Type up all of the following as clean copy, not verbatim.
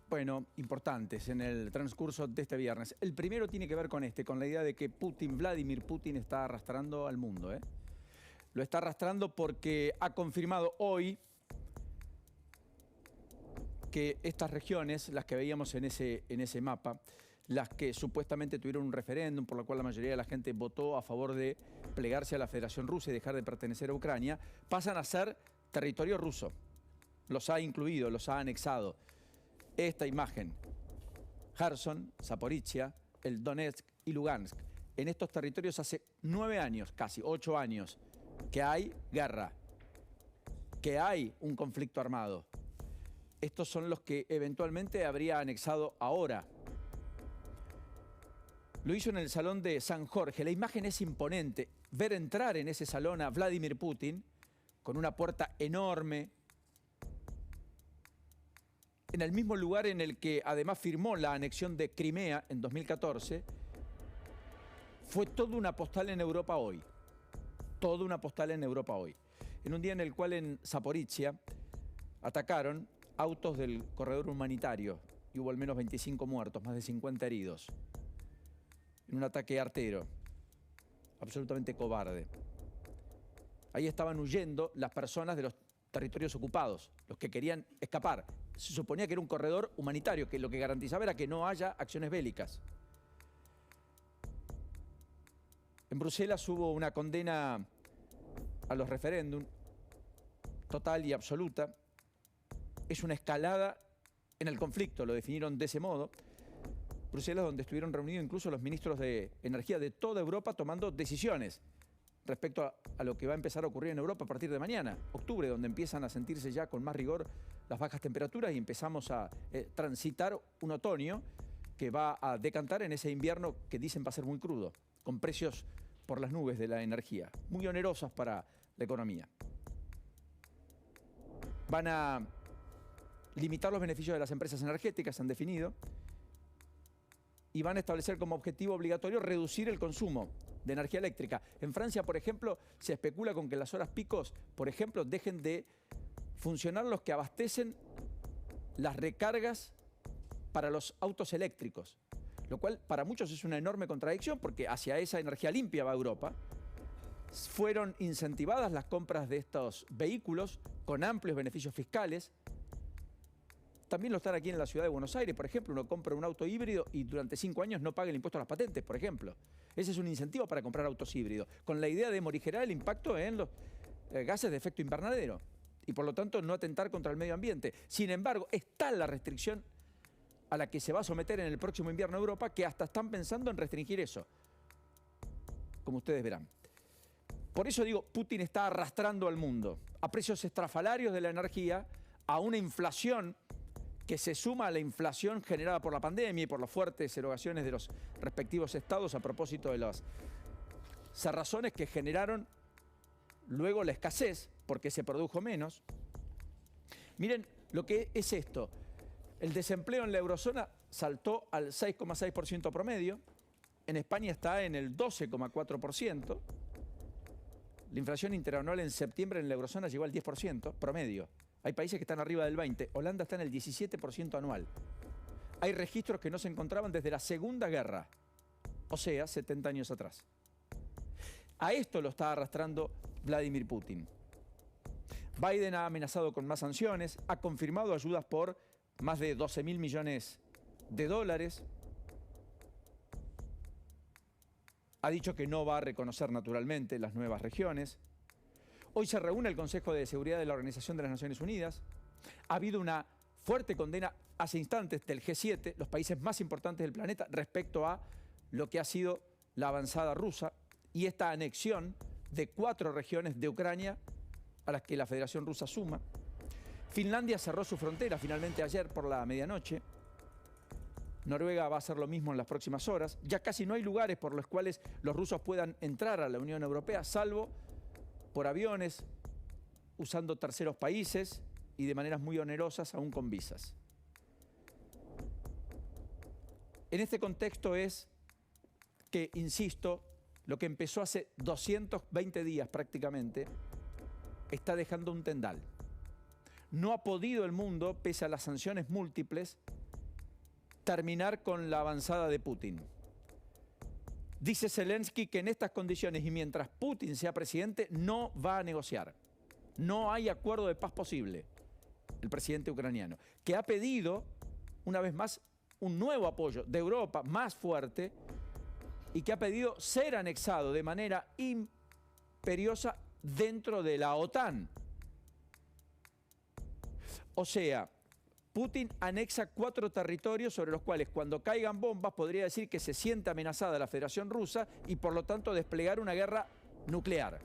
Bueno, importantes en el transcurso de este viernes. El primero tiene que ver con la idea de que Vladimir Putin está arrastrando al mundo. Lo está arrastrando porque ha confirmado hoy que estas regiones, las que veíamos en ese mapa, las que supuestamente tuvieron un referéndum por lo cual la mayoría de la gente votó a favor de plegarse a la Federación Rusa y dejar de pertenecer a Ucrania, pasan a ser territorio ruso. Los ha incluido, los ha anexado. Esta imagen, Kherson, Zaporizhia, el Donetsk y Lugansk. En estos territorios hace 9 años, casi 8 años, que hay guerra, que hay un conflicto armado. Estos son los que eventualmente habría anexado ahora. Lo hizo en el Salón de San Jorge. La imagen es imponente. Ver entrar en ese salón a Vladimir Putin con una puerta enorme, en el mismo lugar en el que además firmó la anexión de Crimea en 2014, fue toda una postal en Europa hoy. Toda una postal en Europa hoy. En un día en el cual en Zaporizhia atacaron autos del corredor humanitario y hubo al menos 25 muertos, más de 50 heridos. En un ataque artero, absolutamente cobarde. Ahí estaban huyendo las personas de los territorios ocupados, los que querían escapar. Se suponía que era un corredor humanitario, que lo que garantizaba era que no haya acciones bélicas. En Bruselas hubo una condena a los referéndums total y absoluta. Es una escalada en el conflicto, lo definieron de ese modo. Bruselas, donde estuvieron reunidos incluso los ministros de energía de toda Europa tomando decisiones respecto a lo que va a empezar a ocurrir en Europa a partir de mañana, octubre, donde empiezan a sentirse ya con más rigor las bajas temperaturas y empezamos a transitar un otoño que va a decantar en ese invierno que dicen va a ser muy crudo, con precios por las nubes de la energía, muy onerosos para la economía. Van a limitar los beneficios de las empresas energéticas, han definido, y van a establecer como objetivo obligatorio reducir el consumo de energía eléctrica. En Francia, por ejemplo, se especula con que en las horas picos, por ejemplo, dejen de funcionar los que abastecen las recargas para los autos eléctricos, lo cual para muchos es una enorme contradicción porque hacia esa energía limpia va Europa. Fueron incentivadas las compras de estos vehículos con amplios beneficios fiscales. También lo están aquí en la ciudad de Buenos Aires, por ejemplo. Uno compra un auto híbrido y durante 5 años no paga el impuesto a las patentes, por ejemplo. Ese es un incentivo para comprar autos híbridos, con la idea de morigerar el impacto en los gases de efecto invernadero y por lo tanto no atentar contra el medio ambiente. Sin embargo, es tal la restricción a la que se va a someter en el próximo invierno Europa que hasta están pensando en restringir eso, como ustedes verán. Por eso digo, Putin está arrastrando al mundo a precios estrafalarios de la energía, a una inflación que se suma a la inflación generada por la pandemia y por las fuertes erogaciones de los respectivos estados a propósito de las cerrazones que generaron luego la escasez, porque se produjo menos. Miren lo que es esto. El desempleo en la eurozona saltó al 6,6% promedio. En España está en el 12,4%. La inflación interanual en septiembre en la eurozona llegó al 10% promedio. Hay países que están arriba del 20%. Holanda está en el 17% anual. Hay registros que no se encontraban desde la Segunda Guerra, o sea, 70 años atrás. A esto lo está arrastrando Vladimir Putin. Biden ha amenazado con más sanciones, ha confirmado ayudas por más de 12.000 millones de dólares. Ha dicho que no va a reconocer naturalmente las nuevas regiones. Hoy se reúne el Consejo de Seguridad de la Organización de las Naciones Unidas. Ha habido una fuerte condena hace instantes del G7, los países más importantes del planeta, respecto a lo que ha sido la avanzada rusa y esta anexión de 4 regiones de Ucrania a las que la Federación Rusa suma. Finlandia cerró su frontera finalmente ayer por la medianoche. Noruega va a hacer lo mismo en las próximas horas. Ya casi no hay lugares por los cuales los rusos puedan entrar a la Unión Europea, salvo por aviones, usando terceros países y de maneras muy onerosas, aún con visas. En este contexto es que, insisto, lo que empezó hace 220 días prácticamente, está dejando un tendal. no ha podido el mundo, pese a las sanciones múltiples, terminar con la avanzada de Putin. Dice Zelensky que en estas condiciones y mientras Putin sea presidente no va a negociar. No hay acuerdo de paz posible, el presidente ucraniano, que ha pedido, una vez más, un nuevo apoyo de Europa más fuerte y que ha pedido ser anexado de manera imperiosa dentro de la OTAN. O sea, Putin anexa 4 territorios sobre los cuales cuando caigan bombas podría decir que se siente amenazada la Federación Rusa y por lo tanto desplegar una guerra nuclear.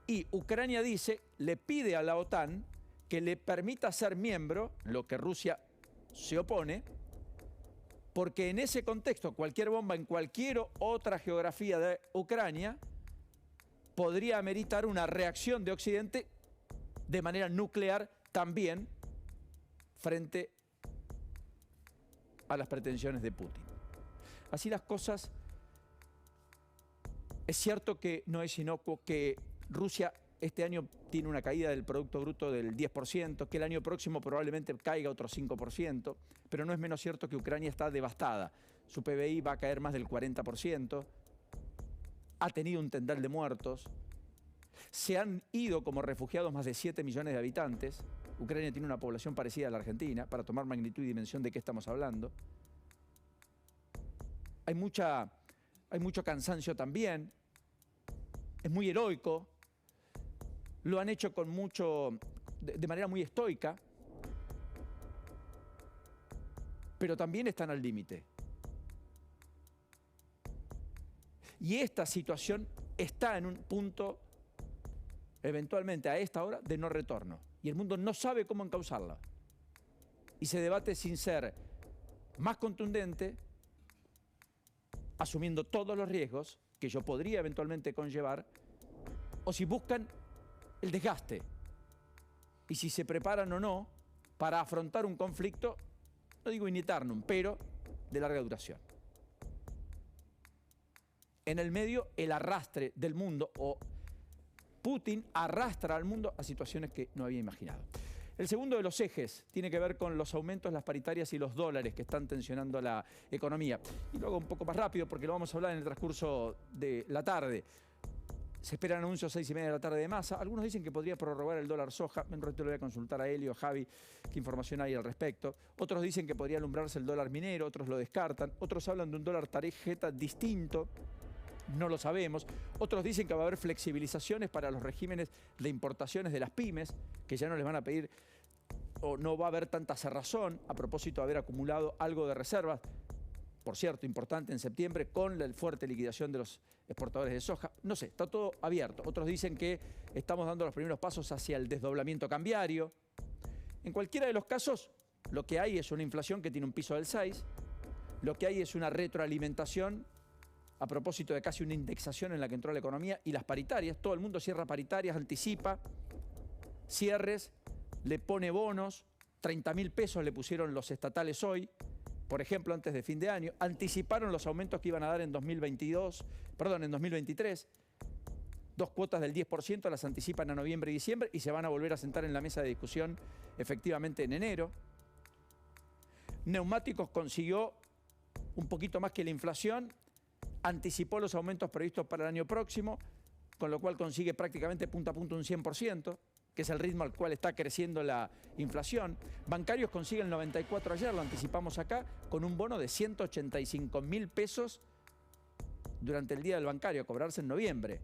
Y Ucrania dice, le pide a la OTAN que le permita ser miembro, lo que Rusia se opone, porque en ese contexto cualquier bomba en cualquier otra geografía de Ucrania podría ameritar una reacción de Occidente de manera nuclear también frente a las pretensiones de Putin. Así las cosas, es cierto que no es inocuo que Rusia este año tiene una caída del Producto Bruto del 10%, que el año próximo probablemente caiga otro 5%, pero no es menos cierto que Ucrania está devastada. Su PBI va a caer más del 40%, ha tenido un tendal de muertos, se han ido como refugiados más de 7 millones de habitantes. Ucrania tiene una población parecida a la Argentina, para tomar magnitud y dimensión de qué estamos hablando. Hay mucho cansancio también, es muy heroico, lo han hecho con de manera muy estoica, pero también están al límite. Y esta situación está en un punto, eventualmente a esta hora, de no retorno. Y el mundo no sabe cómo encauzarla. Y se debate sin ser más contundente, asumiendo todos los riesgos que yo podría eventualmente conllevar, o si buscan el desgaste, y si se preparan o no para afrontar un conflicto, no digo in eternum, pero de larga duración. En el medio, el arrastre del mundo, o Putin arrastra al mundo a situaciones que no había imaginado. El segundo de los ejes tiene que ver con los aumentos, las paritarias y los dólares que están tensionando la economía. Y luego un poco más rápido porque lo vamos a hablar en el transcurso de la tarde. Se esperan anuncios 6:30 de la tarde de Massa. Algunos dicen que podría prorrogar el dólar soja. En un rato le voy a consultar a Helio, a Javi, qué información hay al respecto. Otros dicen que podría alumbrarse el dólar minero, otros lo descartan. Otros hablan de un dólar tarjeta distinto. No lo sabemos. Otros dicen que va a haber flexibilizaciones para los regímenes de importaciones de las pymes, que ya no les van a pedir o no va a haber tanta cerrazón a propósito de haber acumulado algo de reservas. Por cierto, importante en septiembre, con la fuerte liquidación de los exportadores de soja. No sé, está todo abierto. Otros dicen que estamos dando los primeros pasos hacia el desdoblamiento cambiario. En cualquiera de los casos, lo que hay es una inflación que tiene un piso del 6, lo que hay es una retroalimentación a propósito de casi una indexación en la que entró la economía, y las paritarias. Todo el mundo cierra paritarias, anticipa cierres, le pone bonos. 30.000 pesos le pusieron los estatales hoy, por ejemplo, antes de fin de año. Anticiparon los aumentos que iban a dar en 2023. 2 cuotas del 10% las anticipan a noviembre y diciembre y se van a volver a sentar en la mesa de discusión efectivamente en enero. Neumáticos consiguió un poquito más que la inflación, anticipó los aumentos previstos para el año próximo, con lo cual consigue prácticamente punto a punto un 100%, que es el ritmo al cual está creciendo la inflación. Bancarios consiguen el 94 ayer, lo anticipamos acá, con un bono de 185.000 pesos durante el día del bancario, a cobrarse en noviembre,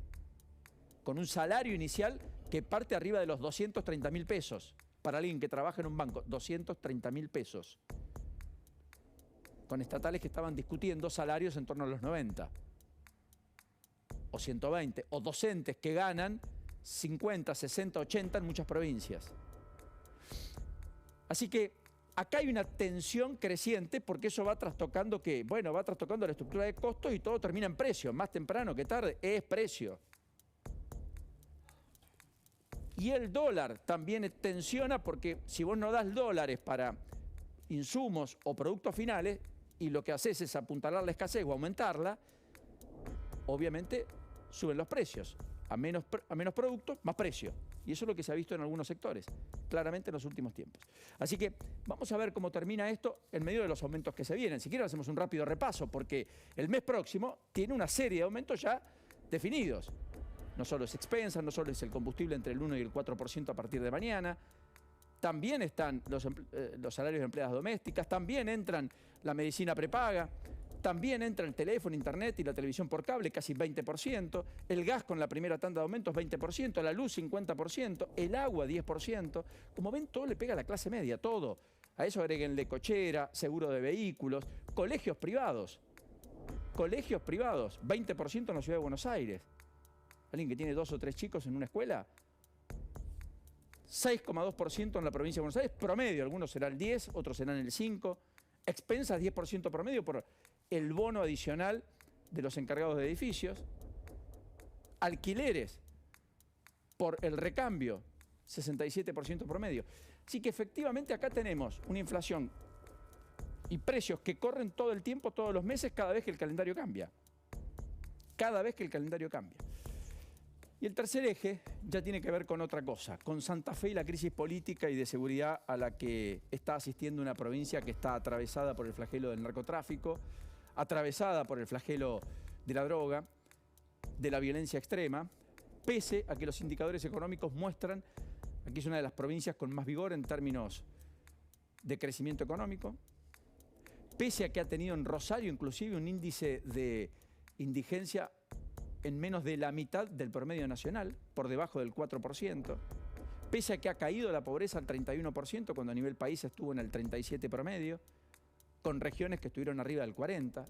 con un salario inicial que parte arriba de los 230.000 pesos. Para alguien que trabaja en un banco, 230.000 pesos. Con estatales que estaban discutiendo salarios en torno a los 90 o 120, o docentes que ganan 50, 60, 80 en muchas provincias. Así que acá hay una tensión creciente porque eso va trastocando va trastocando la estructura de costos y todo termina en precio, más temprano que tarde es precio. Y el dólar también tensiona porque si vos no das dólares para insumos o productos finales y lo que haces es apuntalar la escasez o aumentarla, obviamente suben los precios. A menos productos, más precio. Y eso es lo que se ha visto en algunos sectores, claramente en los últimos tiempos. Así que vamos a ver cómo termina esto en medio de los aumentos que se vienen. Si quieren hacemos un rápido repaso, porque el mes próximo tiene una serie de aumentos ya definidos. No solo es expensas, no solo es el combustible entre el 1 y el 4% a partir de mañana. También están los salarios de empleadas domésticas, también entran la medicina prepaga, también entra el teléfono, internet y la televisión por cable, casi 20%, el gas con la primera tanda de aumentos 20%, la luz 50%, el agua 10%. Como ven, todo le pega a la clase media, todo. A eso agréguenle cochera, seguro de vehículos, colegios privados. Colegios privados, 20% en la Ciudad de Buenos Aires. Alguien que tiene 2 o 3 chicos en una escuela, 6,2% en la provincia de Buenos Aires, promedio, algunos serán el 10, otros serán el 5, expensas 10% promedio por el bono adicional de los encargados de edificios, alquileres por el recambio, 67% promedio. Así que efectivamente acá tenemos una inflación y precios que corren todo el tiempo, todos los meses, cada vez que el calendario cambia. Cada vez que el calendario cambia. Y el tercer eje ya tiene que ver con otra cosa, con Santa Fe y la crisis política y de seguridad a la que está asistiendo una provincia que está atravesada por el flagelo del narcotráfico, atravesada por el flagelo de la droga, de la violencia extrema, pese a que los indicadores económicos muestran que es una de las provincias con más vigor en términos de crecimiento económico, pese a que ha tenido en Rosario inclusive un índice de indigencia en menos de la mitad del promedio nacional, por debajo del 4%, pese a que ha caído la pobreza al 31%, cuando a nivel país estuvo en el 37% promedio, con regiones que estuvieron arriba del 40%.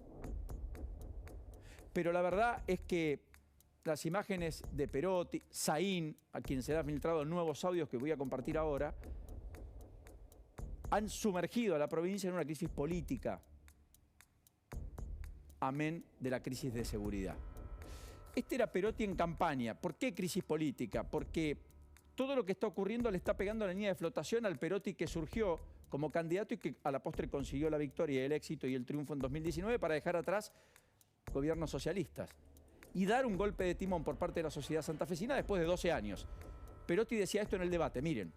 Pero la verdad es que las imágenes de Perotti, Saín, a quien se le han filtrado nuevos audios que voy a compartir ahora, han sumergido a la provincia en una crisis política, amén de la crisis de seguridad. Este era Perotti en campaña. ¿Por qué crisis política? Porque todo lo que está ocurriendo le está pegando la línea de flotación al Perotti que surgió como candidato y que a la postre consiguió la victoria, el éxito y el triunfo en 2019 para dejar atrás gobiernos socialistas y dar un golpe de timón por parte de la sociedad santafesina después de 12 años. Perotti decía esto en el debate, miren.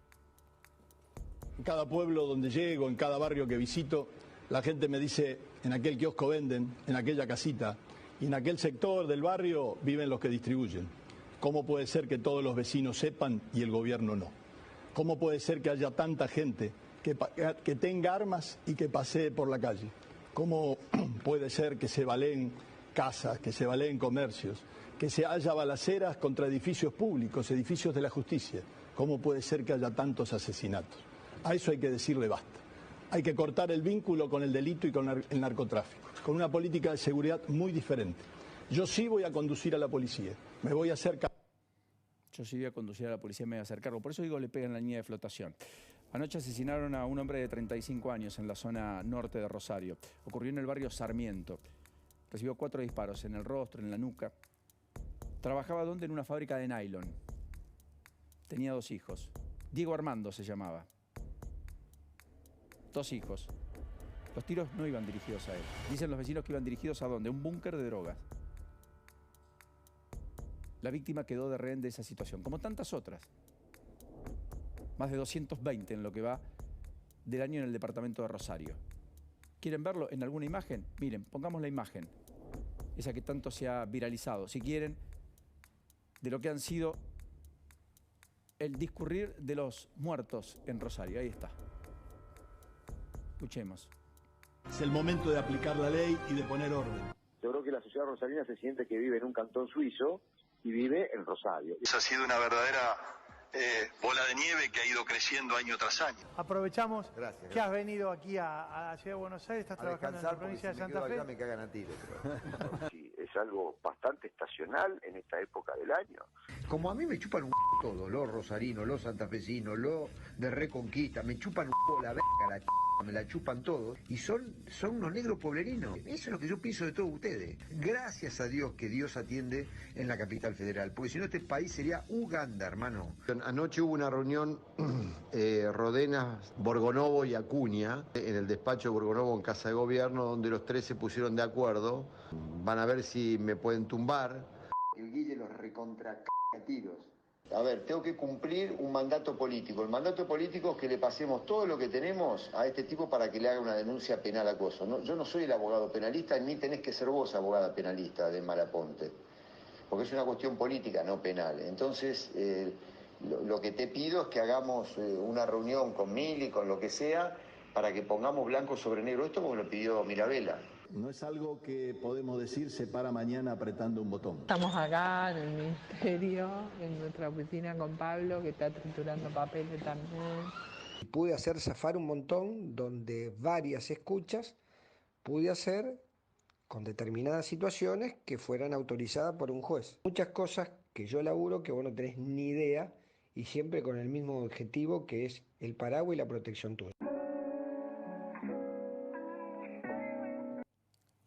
En cada pueblo donde llego, en cada barrio que visito, la gente me dice, en aquel kiosco venden, en aquella casita, y en aquel sector del barrio viven los que distribuyen. ¿Cómo puede ser que todos los vecinos sepan y el gobierno no? ¿Cómo puede ser que haya tanta gente que tenga armas y que pasee por la calle? ¿Cómo puede ser que se baleen casas, que se baleen comercios, que se haya balaceras contra edificios públicos, edificios de la justicia? ¿Cómo puede ser que haya tantos asesinatos? A eso hay que decirle basta. Hay que cortar el vínculo con el delito y con el narcotráfico, con una política de seguridad muy diferente. Yo sí voy a conducir a la policía, me voy a hacer cargo. Yo sí voy a conducir a la policía, me voy a hacer cargo. Por eso digo, le pegan la línea de flotación. Anoche asesinaron a un hombre de 35 años en la zona norte de Rosario. Ocurrió en el barrio Sarmiento. Recibió 4 disparos en el rostro, en la nuca. Trabajaba ¿dónde? En una fábrica de nylon. Tenía 2 hijos. Diego Armando se llamaba. 2 hijos. Los tiros no iban dirigidos a él. Dicen los vecinos que iban dirigidos ¿a dónde? Un búnker de drogas. La víctima quedó de rehén de esa situación, como tantas otras. Más de 220 en lo que va del año en el departamento de Rosario. ¿Quieren verlo en alguna imagen? Miren, pongamos la imagen, esa que tanto se ha viralizado, si quieren, de lo que han sido el discurrir de los muertos en Rosario. Ahí está. Escuchemos. Es el momento de aplicar la ley y de poner orden. Yo creo que la sociedad rosarina se siente que vive en un cantón suizo y vive en Rosario. Eso ha sido una verdadera bola de nieve que ha ido creciendo año tras año. Aprovechamos Gracias. que has venido aquí a la Ciudad de Buenos Aires, estás trabajando en la provincia de Santa Fe. Me cagan a tiro, pero... Sí, es algo bastante estacional en esta época del año. Como a mí me chupan un todo, los rosarinos, los santafesinos, los de Reconquista, me chupan un la verga, la me la chupan todos, y son unos negros pueblerinos. Eso es lo que yo pienso de todos ustedes. Gracias a Dios que Dios atiende en la capital federal, porque si no este país sería Uganda, hermano. Anoche hubo una reunión Rodenas, Borgonovo y Acuña en el despacho de Borgonovo en Casa de Gobierno, donde los 3 se pusieron de acuerdo. Van a ver si me pueden tumbar. El Guille los recontra tiros. A ver, tengo que cumplir un mandato político. El mandato político es que le pasemos todo lo que tenemos a este tipo para que le haga una denuncia penal acoso. No, yo no soy el abogado penalista, ni tenés que ser vos abogada penalista de Malaponte, porque es una cuestión política, no penal. Entonces, lo que te pido es que hagamos una reunión con Mili, con lo que sea, para que pongamos blanco sobre negro esto, como lo pidió Mirabella. No es algo que podemos decir se para mañana apretando un botón. Estamos acá en el ministerio, en nuestra oficina con Pablo, que está triturando papeles también. Pude hacer zafar un montón donde varias escuchas pude hacer con determinadas situaciones que fueran autorizadas por un juez. Muchas cosas que yo laburo que vos no tenés ni idea y siempre con el mismo objetivo que es el paraguas y la protección tuya.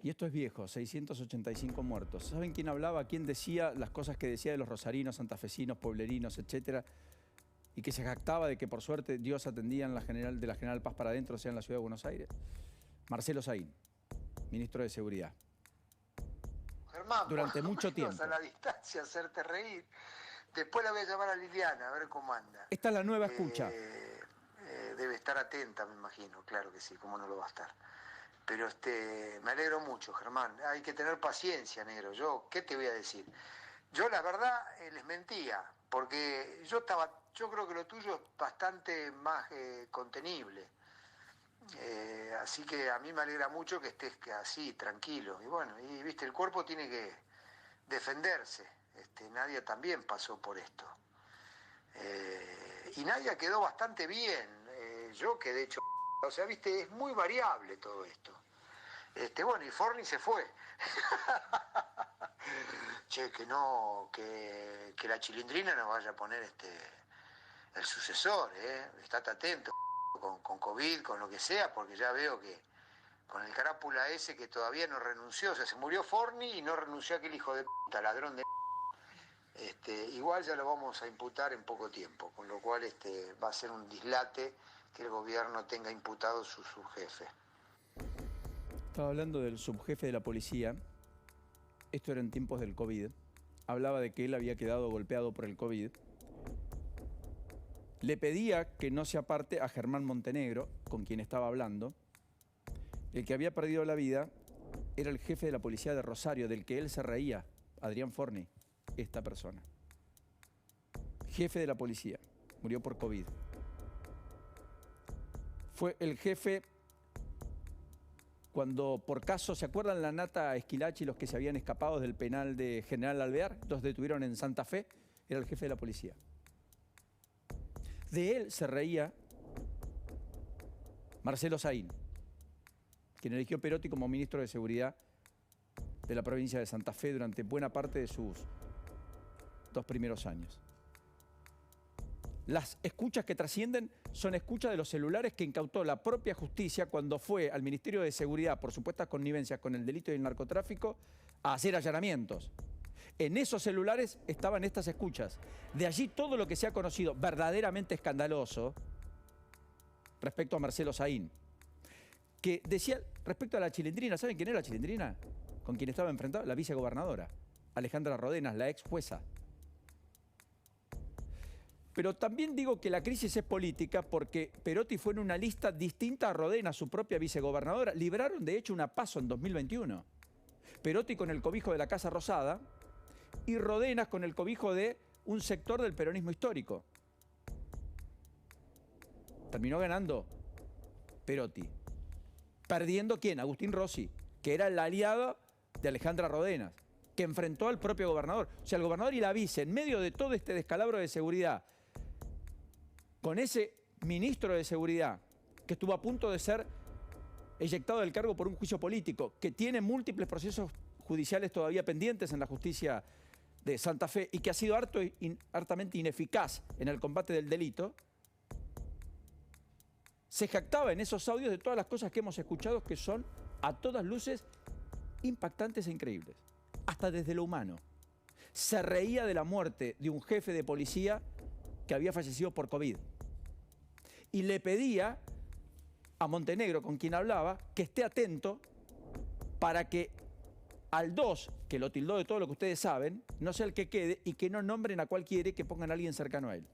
Y esto es viejo, 685 muertos. ¿Saben quién hablaba? ¿Quién decía las cosas que decía de los rosarinos, santafesinos, pueblerinos, etcétera? Y que se jactaba de que por suerte Dios atendía en de la General Paz para adentro, o sea, en la ciudad de Buenos Aires. Marcelo Saín, ministro de Seguridad. Germán, durante mucho tiempo. A la distancia, hacerte reír. Después la voy a llamar a Liliana, a ver cómo anda. Esta es la nueva escucha. Debe estar atenta, me imagino, claro que sí, cómo no lo va a estar. Pero me alegro mucho, Germán. Hay que tener paciencia, negro. ¿Qué te voy a decir? Yo la verdad les mentía, porque yo creo que lo tuyo es bastante más contenible. Así que a mí me alegra mucho que estés así, tranquilo. Y bueno, y viste, el cuerpo tiene que defenderse. Nadia también pasó por esto. Y Nadia quedó bastante bien. Yo quedé hecho... O sea, viste, es muy variable todo esto. Bueno, y Forni se fue. Che, que la Chilindrina nos vaya a poner el sucesor, Estate atento con COVID, con lo que sea, porque ya veo que con el carápula ese que todavía no renunció, o sea, se murió Forni y no renunció aquel hijo de puta, ladrón de igual ya lo vamos a imputar en poco tiempo, con lo cual va a ser un dislate que el gobierno tenga imputado su subjefe. Estaba hablando del subjefe de la policía. Esto era en tiempos del COVID. Hablaba de que él había quedado golpeado por el COVID. Le pedía que no se aparte a Germán Montenegro, con quien estaba hablando. El que había perdido la vida era el jefe de la policía de Rosario, del que él se reía, Adrián Forni, esta persona. Jefe de la policía, murió por COVID. Fue el jefe cuando por caso, ¿se acuerdan la Nata Esquilachi, los que se habían escapado del penal de General Alvear? Los detuvieron en Santa Fe, era el jefe de la policía. De él se reía Marcelo Saín, quien eligió Perotti como ministro de Seguridad de la provincia de Santa Fe durante buena parte de sus 2 primeros años. Las escuchas que trascienden son escuchas de los celulares que incautó la propia justicia cuando fue al Ministerio de Seguridad por supuestas connivencias con el delito y el narcotráfico a hacer allanamientos. En esos celulares estaban estas escuchas. De allí todo lo que se ha conocido verdaderamente escandaloso respecto a Marcelo Saín, que decía respecto a la Chilindrina, ¿saben quién era la Chilindrina? Con quien estaba enfrentado, la vicegobernadora, Alejandra Rodenas, la ex jueza. Pero también digo que la crisis es política porque Perotti fue en una lista distinta a Rodenas, su propia vicegobernadora. Libraron de hecho una PASO en 2021. Perotti con el cobijo de la Casa Rosada y Rodenas con el cobijo de un sector del peronismo histórico. Terminó ganando Perotti. Perdiendo ¿quién? Agustín Rossi, que era el aliado de Alejandra Rodenas, que enfrentó al propio gobernador. O sea, el gobernador y la vice, en medio de todo este descalabro de seguridad, con ese ministro de Seguridad que estuvo a punto de ser eyectado del cargo por un juicio político, que tiene múltiples procesos judiciales todavía pendientes en la justicia de Santa Fe y que ha sido hartamente ineficaz en el combate del delito, se jactaba en esos audios de todas las cosas que hemos escuchado que son a todas luces impactantes e increíbles, hasta desde lo humano. Se reía de la muerte de un jefe de policía que había fallecido por COVID. Y le pedía a Montenegro, con quien hablaba, que esté atento para que al 2, que lo tildó de todo lo que ustedes saben, no sea el que quede y que no nombren a cual quiere, que pongan a alguien cercano a él.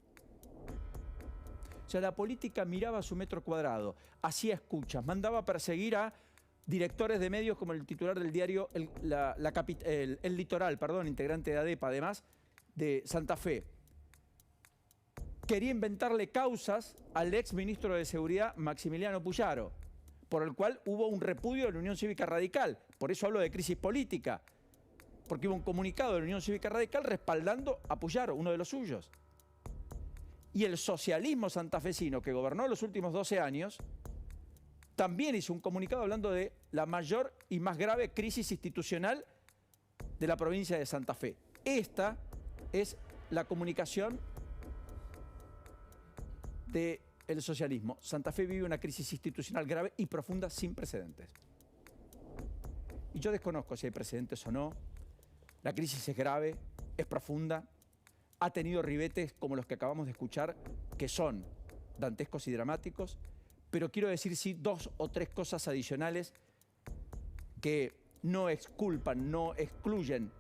O sea, la política miraba a su metro cuadrado, hacía escuchas, mandaba a perseguir a directores de medios como el titular del diario El Litoral, integrante de ADEPA, además, de Santa Fe. Quería inventarle causas al ex ministro de Seguridad, Maximiliano Puyaro, por el cual hubo un repudio de la Unión Cívica Radical. Por eso hablo de crisis política, porque hubo un comunicado de la Unión Cívica Radical respaldando a Puyaro, uno de los suyos. Y el socialismo santafesino, que gobernó los últimos 12 años, también hizo un comunicado hablando de la mayor y más grave crisis institucional de la provincia de Santa Fe. Esta es la comunicación del socialismo. Santa Fe vive una crisis institucional grave y profunda sin precedentes. Y yo desconozco si hay precedentes o no. La crisis es grave, es profunda, ha tenido ribetes como los que acabamos de escuchar, que son dantescos y dramáticos, pero quiero decir sí 2 o 3 cosas adicionales que no exculpan, no excluyen,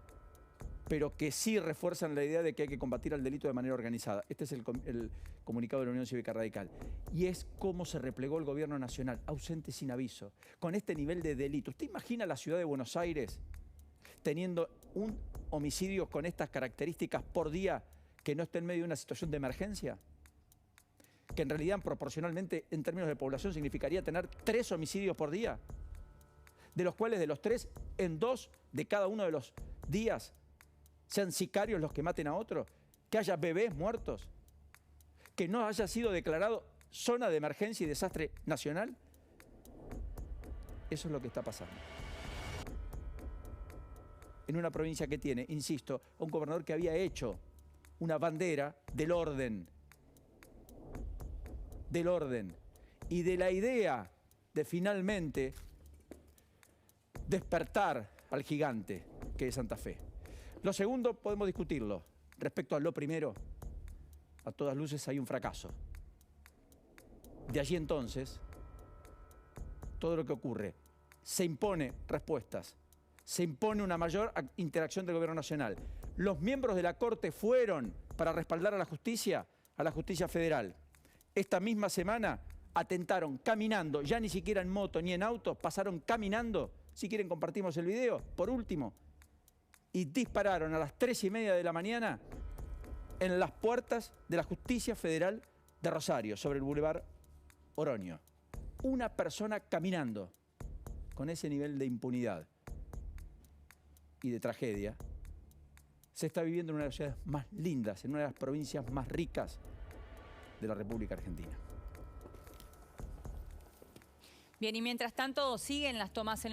pero que sí refuerzan la idea de que hay que combatir al delito de manera organizada. Este es el comunicado de la Unión Cívica Radical. Y es cómo se replegó el gobierno nacional, ausente sin aviso, con este nivel de delito. ¿Usted imagina la ciudad de Buenos Aires teniendo un homicidio con estas características por día que no esté en medio de una situación de emergencia? Que en realidad proporcionalmente en términos de población significaría tener 3 homicidios por día, de los cuales de los 3, en 2 de cada uno de los días sean sicarios los que maten a otros, que haya bebés muertos, que no haya sido declarado zona de emergencia y desastre nacional. Eso es lo que está pasando. En una provincia que tiene, insisto, un gobernador que había hecho una bandera del orden y de la idea de finalmente despertar al gigante que es Santa Fe. Lo segundo podemos discutirlo. Respecto a lo primero, a todas luces hay un fracaso. De allí entonces, todo lo que ocurre, se impone respuestas, se impone una mayor interacción del gobierno nacional. Los miembros de la Corte fueron para respaldar a la justicia federal. Esta misma semana atentaron caminando, ya ni siquiera en moto ni en auto, pasaron caminando, si quieren compartimos el video, por último, y dispararon a las 3:30 de la mañana en las puertas de la Justicia Federal de Rosario, sobre el Boulevard Oroño. Una persona caminando con ese nivel de impunidad y de tragedia se está viviendo en una de las ciudades más lindas, en una de las provincias más ricas de la República Argentina. Bien, y mientras tanto siguen las tomas en